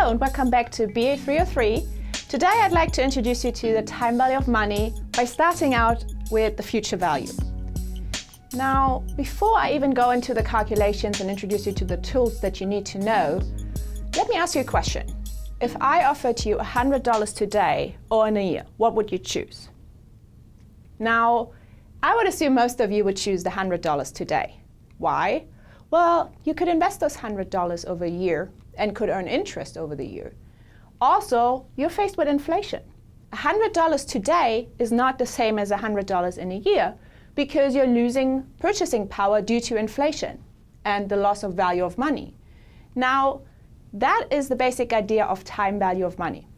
Hello and welcome back to BA 303. Today I'd like to introduce you to the time value of money by starting out with the future value. Now, before I even go into the calculations and introduce you to the tools that you need to know, let me ask you a question. If I offered you $100 today or in a year, what would you choose? Now, I would assume most of you would choose the $100 today. Why? Well, you could invest those $100 over a year and could earn interest over the year. Also, you're faced with inflation. $100 today is not the same as $100 in a year because you're losing purchasing power due to inflation and the loss of value of money. Now, that is the basic idea of time value of money.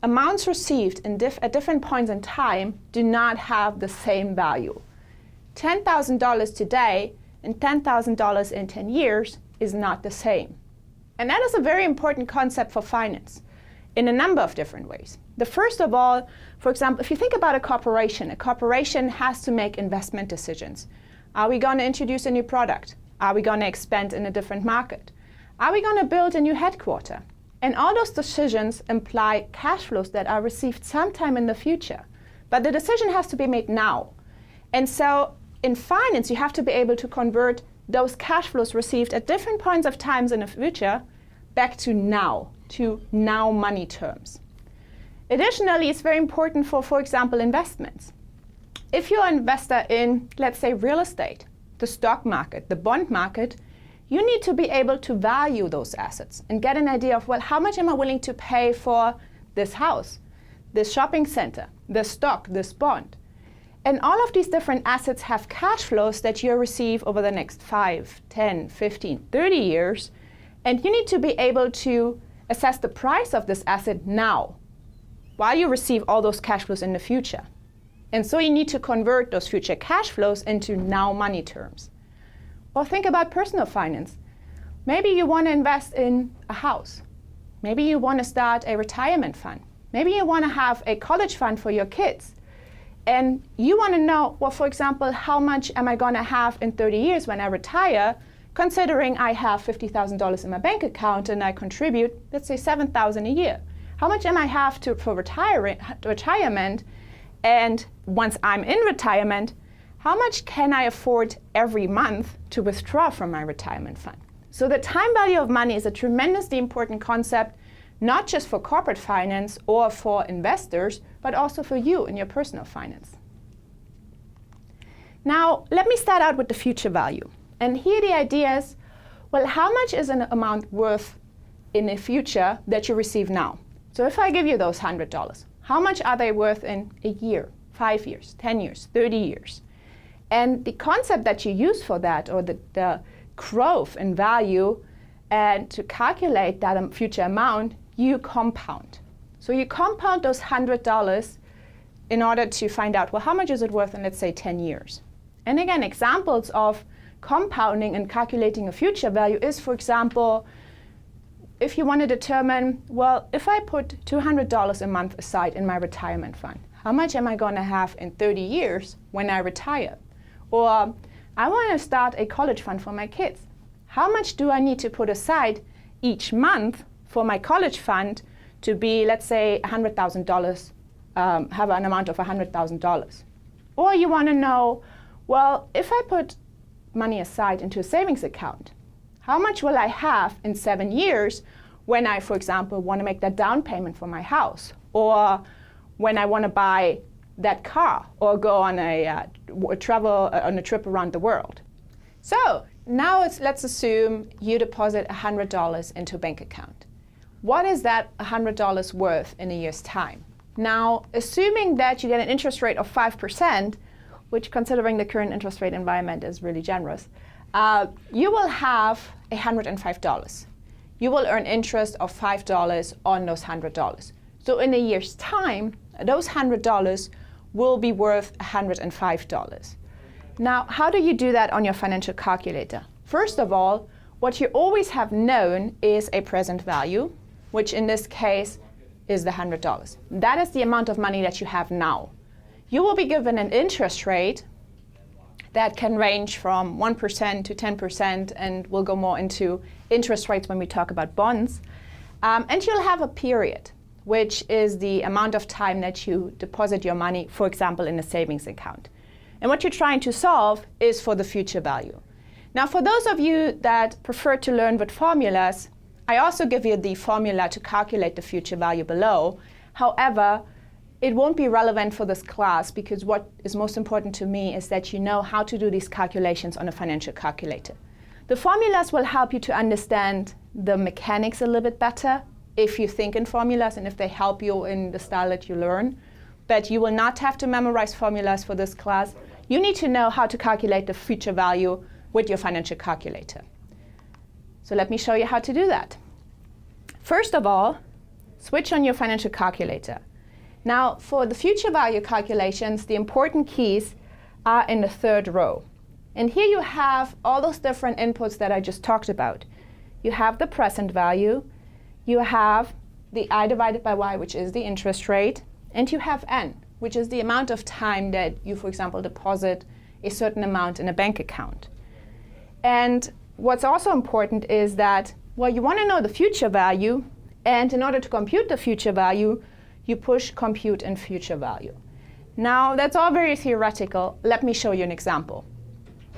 Amounts received at different points in time do not have the same value. $10,000 today and $10,000 in 10 years is not the same. And that is a very important concept for finance in a number of different ways. The first of all, for example, if you think about a corporation has to make investment decisions. Are we going to introduce a new product? Are we going to expand in a different market? Are we going to build a new headquarter? And all those decisions imply cash flows that are received sometime in the future. But the decision has to be made now. And so in finance, you have to be able to convert those cash flows received at different points of times in the future back to now money terms. Additionally, it's very important for example, investments. If you're an investor in, let's say, real estate, the stock market, the bond market, you need to be able to value those assets and get an idea of, well, how much am I willing to pay for this house, this shopping center, this stock, this bond? And all of these different assets have cash flows that you receive over the next 5, 10, 15, 30 years. And you need to be able to assess the price of this asset now, while you receive all those cash flows in the future. And so you need to convert those future cash flows into now money terms. Or think about personal finance. Maybe you want to invest in a house. Maybe you want to start a retirement fund. Maybe you want to have a college fund for your kids. And you want to know, well, for example, how much am I going to have in 30 years when I retire, considering I have $50,000 in my bank account and I contribute, let's say, $7,000 a year. How much am I have for retirement? And once I'm in retirement, how much can I afford every month to withdraw from my retirement fund? So the time value of money is a tremendously important concept, not just for corporate finance or for investors, but also for you in your personal finance. Now, let me start out with the future value. And here the idea is, well, how much is an amount worth in the future that you receive now? So if I give you those $100, how much are they worth in a year, 5 years, 10 years, 30 years? And the concept that you use for that, or the growth in value, and to calculate that future amount, you compound. So you compound those $100 in order to find out, well, how much is it worth in, let's say, 10 years? And again, examples of compounding and calculating a future value is, for example, if you want to determine, well, if I put $200 a month aside in my retirement fund, how much am I going to have in 30 years when I retire? Or I want to start a college fund for my kids. How much do I need to put aside each month for my college fund to be, let's say, $100,000, have an amount of $100,000? Or you want to know, well, if I put money aside into a savings account, how much will I have in 7 years when I, for example, want to make that down payment for my house, or when I want to buy that car, or go on a trip around the world? So now let's assume you deposit $100 into a bank account. What is that $100 worth in a year's time? Now, assuming that you get an interest rate of 5%, which considering the current interest rate environment is really generous, you will have $105. You will earn interest of $5 on those $100. So in a year's time, those $100 will be worth $105. Now, how do you do that on your financial calculator? First of all, what you always have known is a present value, which in this case is the $100. That is the amount of money that you have now. You will be given an interest rate that can range from 1% to 10%, and we'll go more into interest rates when we talk about bonds. And you'll have a period, which is the amount of time that you deposit your money, for example, in a savings account. And what you're trying to solve is for the future value. Now, for those of you that prefer to learn with formulas, I also give you the formula to calculate the future value below. However, it won't be relevant for this class because what is most important to me is that you know how to do these calculations on a financial calculator. The formulas will help you to understand the mechanics a little bit better if you think in formulas and if they help you in the style that you learn. But you will not have to memorize formulas for this class. You need to know how to calculate the future value with your financial calculator. So let me show you how to do that. First of all, switch on your financial calculator. Now, for the future value calculations, the important keys are in the third row. And here you have all those different inputs that I just talked about. You have the present value, you have the I divided by Y, which is the interest rate, and you have N, which is the amount of time that you, for example, deposit a certain amount in a bank account. And what's also important is that, well, you want to know the future value, and in order to compute the future value, you push compute in future value. Now, that's all very theoretical. Let me show you an example.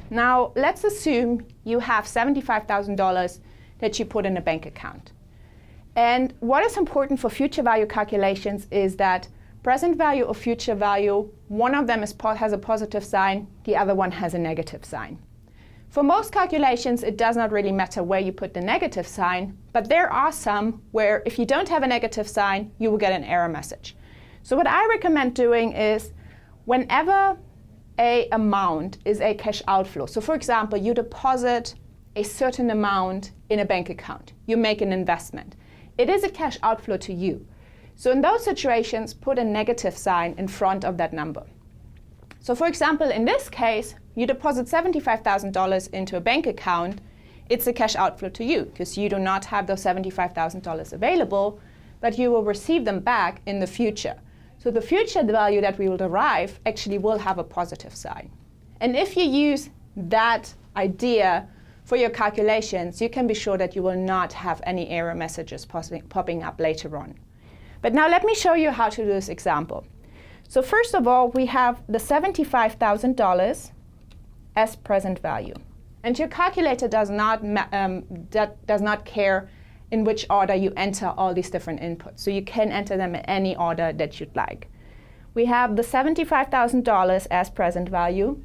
Now, let's assume you have $75,000 that you put in a bank account. And what is important for future value calculations is that present value or future value, one of them has a positive sign, the other one has a negative sign. For most calculations, it does not really matter where you put the negative sign, but there are some where if you don't have a negative sign, you will get an error message. So what I recommend doing is whenever an amount is a cash outflow, so for example, you deposit a certain amount in a bank account, you make an investment, it is a cash outflow to you. So in those situations, put a negative sign in front of that number. So for example, in this case, you deposit $75,000 into a bank account, it's a cash outflow to you because you do not have those $75,000 available, but you will receive them back in the future. So the future value that we will derive actually will have a positive sign. And if you use that idea for your calculations, you can be sure that you will not have any error messages popping up later on. But now let me show you how to do this example. So first of all, we have the $75,000 as present value. And your calculator does not care in which order you enter all these different inputs. So you can enter them in any order that you'd like. We have the $75,000 as present value.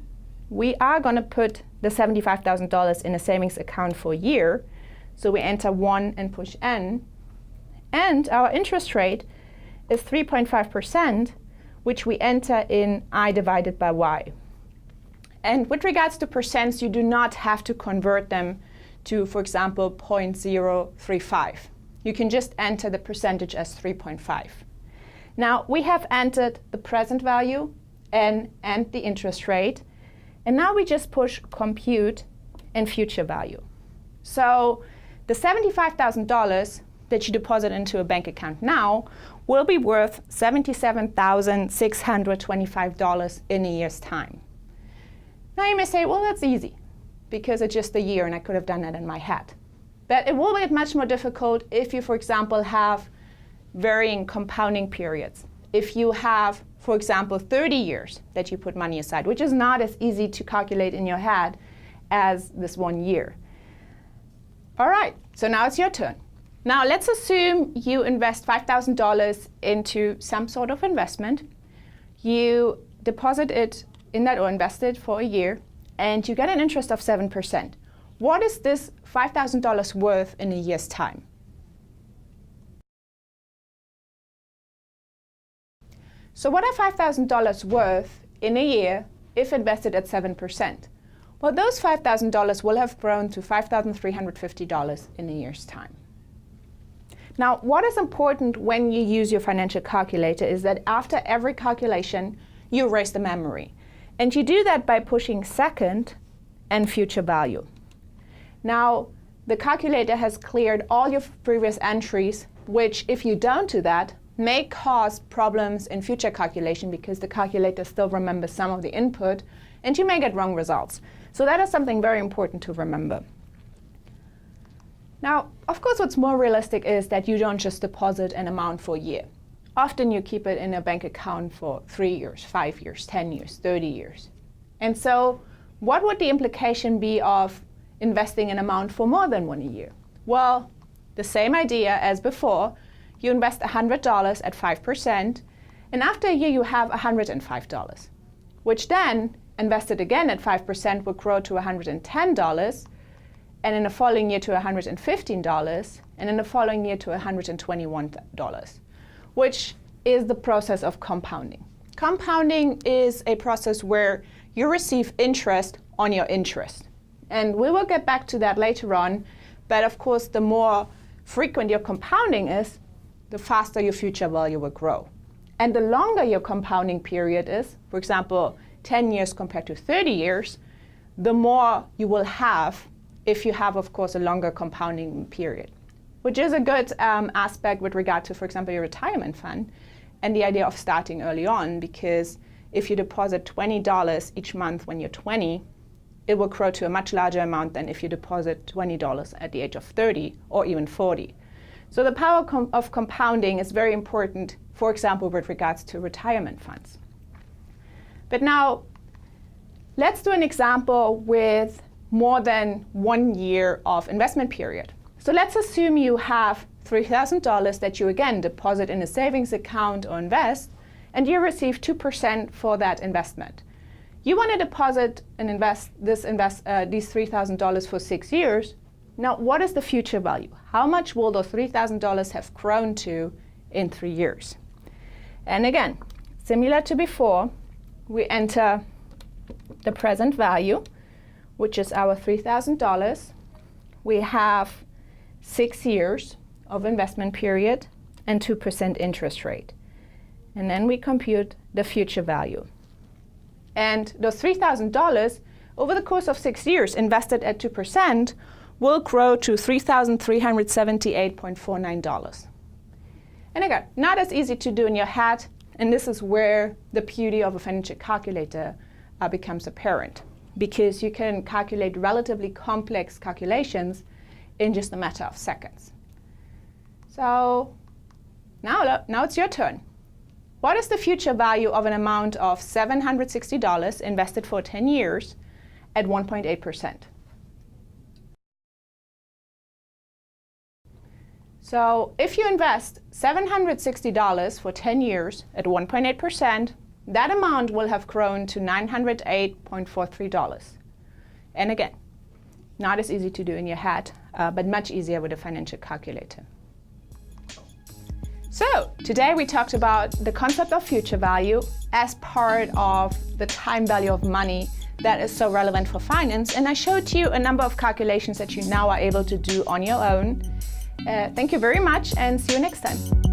We are going to put the $75,000 in a savings account for a year. So we enter 1 and push N. And our interest rate is 3.5%, which we enter in I divided by Y. And with regards to percents, you do not have to convert them to, for example, 0.035. You can just enter the percentage as 3.5. Now, we have entered the present value and the interest rate. And now we just push compute and future value. So the $75,000 that you deposit into a bank account now will be worth $77,625 in a year's time. Now you may say, well, that's easy because it's just a year and I could have done that in my head. But it will get much more difficult if you, for example, have varying compounding periods. If you have, for example, 30 years that you put money aside, which is not as easy to calculate in your head as this 1 year. All right, so now it's your turn. Now let's assume you invest $5,000 into some sort of investment. You deposit it in that or invest it for a year, and you get an interest of 7%. What is this $5,000 worth in a year's time? So what are $5,000 worth in a year if invested at 7%? Well, those $5,000 will have grown to $5,350 in a year's time. Now, what is important when you use your financial calculator is that after every calculation, you erase the memory. And you do that by pushing second and future value. Now, the calculator has cleared all your previous entries, which, if you don't do that, may cause problems in future calculation because the calculator still remembers some of the input, and you may get wrong results. So that is something very important to remember. Now, of course, what's more realistic is that you don't just deposit an amount for a year. Often you keep it in a bank account for 3 years, 5 years, 10 years, 30 years. And so what would the implication be of investing an amount for more than 1 year? Well, the same idea as before. You invest $100 at 5%, and after a year you have $105, which then, invested again at 5%, will grow to $110, and in the following year to $115, and in the following year to $121, which is the process of compounding. Compounding is a process where you receive interest on your interest. And we will get back to that later on, but of course the more frequent your compounding is, the faster your future value will grow. And the longer your compounding period is, for example, 10 years compared to 30 years, the more you will have if you have, of course, a longer compounding period, which is a good aspect with regard to, for example, your retirement fund and the idea of starting early on, because if you deposit $20 each month when you're 20, it will grow to a much larger amount than if you deposit $20 at the age of 30 or even 40. So the power of compounding is very important, for example, with regards to retirement funds. But now, let's do an example with more than 1 year of investment period. So let's assume you have $3,000 that you again deposit in a savings account or invest, and you receive 2% for that investment. You want to deposit and invest these $3,000 for 6 years. Now, what is the future value? How much will those $3,000 have grown to in 3 years? And again, similar to before, we enter the present value, which is our $3,000. We have 6 years of investment period and 2% interest rate. And then we compute the future value. And those $3,000 over the course of 6 years invested at 2% will grow to $3,378.49. And again, not as easy to do in your head, and this is where the beauty of a financial calculator becomes apparent, because you can calculate relatively complex calculations in just a matter of seconds. So now it's your turn. What is the future value of an amount of $760 invested for 10 years at 1.8%? So if you invest $760 for 10 years at 1.8%, that amount will have grown to $908.43. And again, not as easy to do in your head, but much easier with a financial calculator. So today we talked about the concept of future value as part of the time value of money that is so relevant for finance. And I showed you a number of calculations that you now are able to do on your own. Thank you very much, and see you next time.